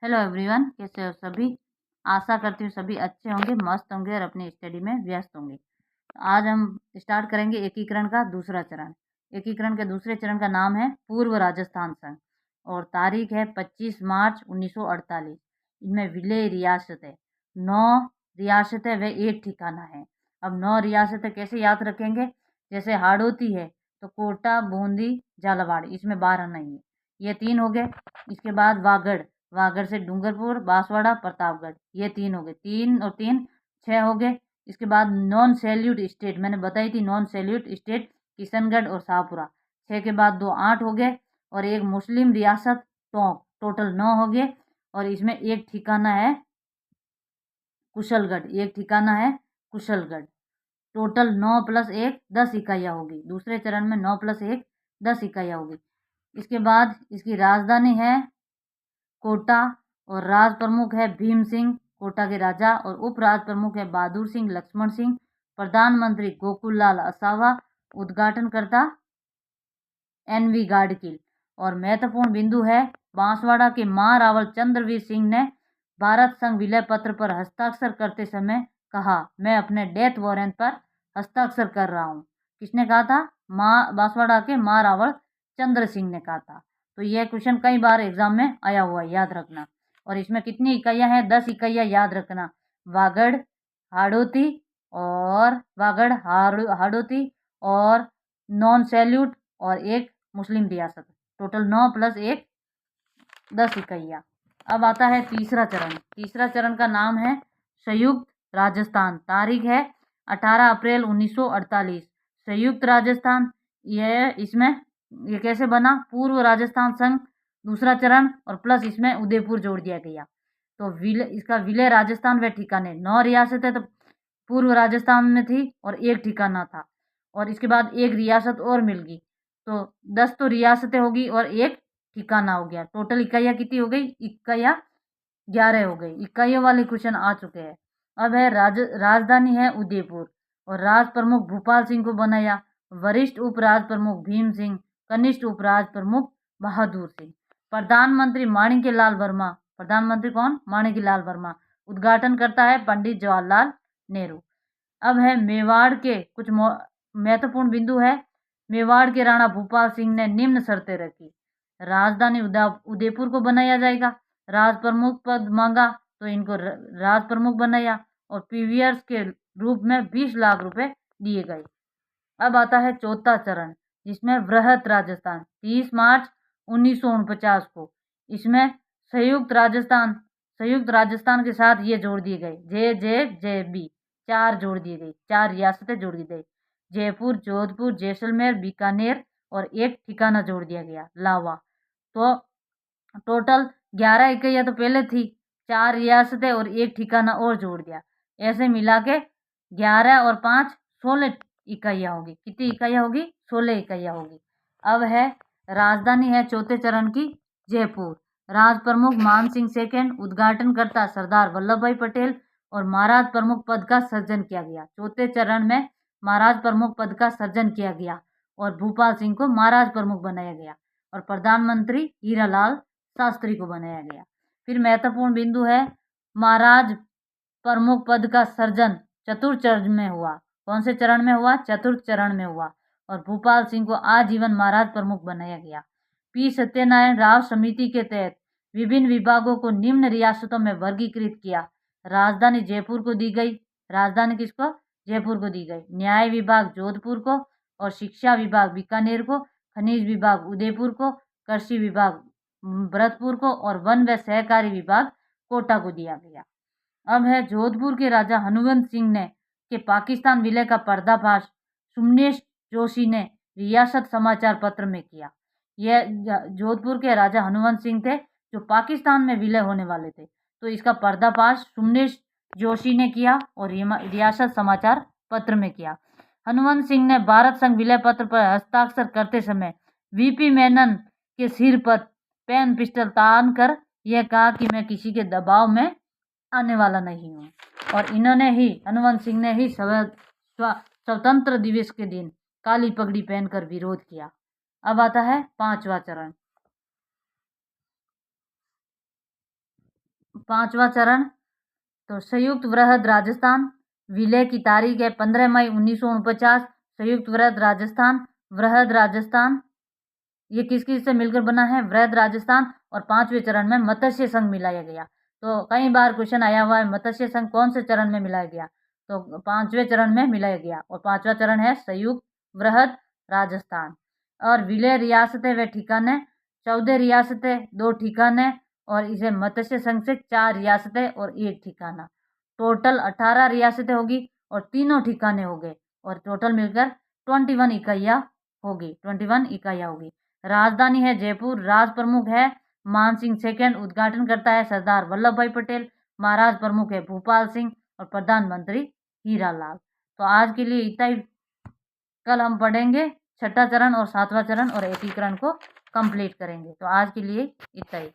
Hello everyone, कैसे हो सभी। आशा करती हूँ सभी अच्छे होंगे, मस्त होंगे और अपनी स्टडी में व्यस्त होंगे। आज हम स्टार्ट करेंगे एकीकरण का दूसरा चरण। एकीकरण के दूसरे चरण का नाम है पूर्व राजस्थान संघ और तारीख है 25 मार्च 1948। इनमें विलय रियासत है, 9 रियासतें व एक ठिकाना है। अब 9 रियासतें कैसे याद रखेंगे, जैसे हाड़ौती है तो कोटा, बूंदी, झालावाड़, इसमें 12 नहीं है, ये 3 हो गए। इसके बाद वागड़, वागड़ से डूंगरपुर, बांसवाड़ा, प्रतापगढ़, ये 3 हो गए। 3 और 3 6 हो गए। इसके बाद नॉन सैल्यूट स्टेट मैंने बताई थी, नॉन सैल्यूट स्टेट किशनगढ़ और शाहपुरा, 6 के बाद 2 8 हो गए। और एक मुस्लिम रियासत टोंक, टोटल 9 हो गए। और इसमें एक ठिकाना है कुशलगढ़, एक ठिकाना है कुशलगढ़। टोटल 9 + 1 10 इकाइयाँ होगी। दूसरे चरण में 9 + 1 10 इकाइयाँ होगी। इसके बाद इसकी राजधानी है कोटा और राज प्रमुख है भीम सिंह, कोटा के राजा, और उप राज प्रमुख है बहादुर सिंह लक्ष्मण सिंह। प्रधानमंत्री गोकुल लाल असावा, उद्घाटनकर्ता NV गाडगिल। और महत्वपूर्ण बिंदु है बांसवाड़ा के महारावल चंद्रवीर सिंह ने भारत संघ विलय पत्र पर हस्ताक्षर करते समय कहा, मैं अपने डेथ वारंट पर हस्ताक्षर कर रहा हूँ। किसने कहा था? बांसवाड़ा के महारावल चंद्र सिंह ने कहा था। तो यह क्वेश्चन कई बार एग्जाम में आया हुआ है, याद रखना। और इसमें कितनी इकाइयाँ हैं? 10 इकाइयाँ, याद रखना। वागड़, हाड़ौती और वागड़, हाड़ौती और नॉन सैल्यूट और एक मुस्लिम रियासत, टोटल 9 + 1 10 इकाइयाँ। अब आता है तीसरा चरण। तीसरा चरण का नाम है संयुक्त राजस्थान, तारीख है 18 अप्रैल 1948। संयुक्त राजस्थान, ये कैसे बना? पूर्व राजस्थान संघ दूसरा चरण और प्लस इसमें उदयपुर जोड़ दिया गया। तो इसका विलय राजस्थान व ठिकाने, 9 रियासतें तो पूर्व राजस्थान में थी और एक ठिकाना था, और इसके बाद एक रियासत और मिल गई, तो 10 तो रियासतें होगी और एक ठिकाना हो गया। टोटल इकाइयाँ कितनी हो गई? इकाइयाँ 11 हो गई। इकाइयों वाले क्वेश्चन आ चुके हैं। अब है राजधानी है उदयपुर और राज प्रमुख भूपाल सिंह को बनाया, वरिष्ठ उप राज प्रमुख भीम सिंह, कनिष्ठ उप राज प्रमुख बहादुर सिंह। प्रधानमंत्री माणिक्य लाल वर्मा, प्रधानमंत्री कौन? माणिक्य लाल वर्मा। उद्घाटन करता है पंडित जवाहरलाल नेहरू। अब है मेवाड़ के कुछ महत्वपूर्ण बिंदु है। मेवाड़ के राणा भूपाल सिंह ने निम्न शर्तें रखी। राजधानी उदयपुर को बनाया जाएगा, राज प्रमुख पद मांगा तो इनको राज प्रमुख बनाया, और पीवीआर्स के रूप में 20 लाख रुपए दिए गए। अब आता है चौथा चरण, जिसमें वृहत राजस्थान, 30 मार्च 1949 को। इसमें संयुक्त राजस्थान के साथ ये जोड़ दिए गए, JJJB, 4 जोड़ दिए गए, 4 रियासतें जोड़ दी गई, जयपुर, जोधपुर, जैसलमेर, बीकानेर, और एक ठिकाना जोड़ दिया गया, लावा। तो टोटल 11 इकाइयाँ तो पहले थी, 4 रियासतें और एक ठिकाना और जोड़ दिया, ऐसे मिला के 11 और 5 16 इकाइयाँ होगी। कितनी इकाइयाँ होगी? 16 इकाइयाँ होगी। अब है राजधानी है चौथे चरण की जयपुर, राज प्रमुख मान सिंह सेकंड, उद्घाटनकर्ता सरदार वल्लभ भाई पटेल, और महाराज प्रमुख पद का सृजन किया गया। चौथे चरण में महाराज प्रमुख पद का सृजन किया गया और भूपाल सिंह को महाराज प्रमुख बनाया गया और प्रधानमंत्री हीरालाल शास्त्री को बनाया गया। फिर महत्वपूर्ण बिंदु है महाराज प्रमुख पद का सृजन चतुर्थ चरण में हुआ। कौन से चरण में हुआ? चतुर्थ चरण में हुआ, और भूपाल सिंह को आजीवन महाराज प्रमुख बनाया गया। पी सत्यनारायण राव समिति के तहत विभिन्न विभागों को निम्न रियासतों में वर्गीकृत किया। राजधानी जयपुर को दी गई, राजधानी किसको? जयपुर को दी गई। न्याय विभाग जोधपुर को, और शिक्षा विभाग बीकानेर को, खनिज विभाग उदयपुर को, कृषि विभाग भरतपुर को, और वन व सहकारी विभाग कोटा को दिया गया। अब है जोधपुर के राजा हनुवंत सिंह ने के पाकिस्तान विलय का पर्दाफाश सुमनेश जोशी ने रियासत समाचार पत्र में किया। यह जोधपुर के राजा हनुवंत सिंह थे जो पाकिस्तान में विलय होने वाले थे, तो इसका पर्दाफाश सुमनेश जोशी ने किया और रियासत समाचार पत्र में किया। हनुवंत सिंह ने भारत संघ विलय पत्र पर हस्ताक्षर करते समय VP मेनन के सिर पर पेन पिस्टल तान कर यह कहा कि मैं किसी के दबाव में आने वाला नहीं हूँ। और हनुवंत सिंह ने ही स्वतंत्र दिवस के दिन काली पगड़ी पहनकर विरोध किया। अब आता है पांचवा चरण। पांचवा चरण, तो संयुक्त वृहद राजस्थान, विलय की तारीख है 15 मई 1949। संयुक्त वृहद राजस्थान, वृहद राजस्थान, ये किस किस से मिलकर बना है? वृहद राजस्थान। और पांचवें चरण में मत्स्य संघ मिलाया गया। तो कई बार क्वेश्चन आया हुआ है मत्स्य संघ कौन से चरण में मिलाया गया? तो पांचवें चरण में मिलाया गया, और पांचवा चरण है संयुक्त वृहद राजस्थान। और विलय रियासतें व ठिकाने, 14 रियासतें, 2 ठिकाने, और इसे मत्स्य संघ से 4 रियासतें और 1 ठिकाना। टोटल 18 रियासतें होगी और तीनों ठिकाने हो गए, और टोटल मिलकर 21 इकाइयाँ होगी, 21 इकाइयाँ होगी। राजधानी है जयपुर, राज प्रमुख है मान सिंह सेकंड, उद्घाटन करता है सरदार वल्लभ भाई पटेल, महाराज प्रमुख है भूपाल सिंह, और प्रधानमंत्री हीरालाल। तो आज के लिए इतना ही। कल हम पढ़ेंगे छठा चरण और सातवां चरण और एकीकरण को कंप्लीट करेंगे। तो आज के लिए इतना ही।